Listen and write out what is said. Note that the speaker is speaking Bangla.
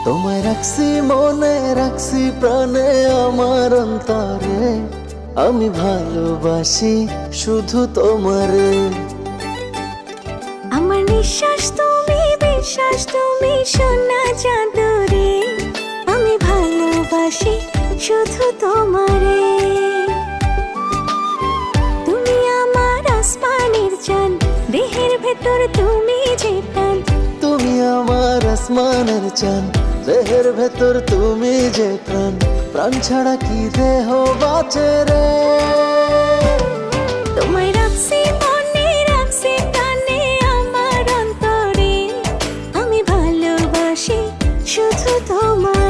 তোমায় রাখছি মনে, রাখছি প্রাণে, আমার অন্তরে আমি ভালোবাসি শুধু তোমারে। আমার নিঃশ্বাস তুমি, বিশ্বাস তুমি, সোনা চাঁদরে আমি ভালোবাসি শুধু তোমারে। তুমি আমার আসমানের চাঁদ, দেহের ভেতর তুমি যে প্রাণ। তুমি আমার আসমানের চাঁদ, দেহের ভেতর তুমি যে প্রাণ। প্রাণ ছাড়া কি দেহ বাঁচে রে। তোমায় রাখছি মনে, রাখছি প্রাণে, আমার অন্তরে আমি ভালোবাসি শুধু তোমার।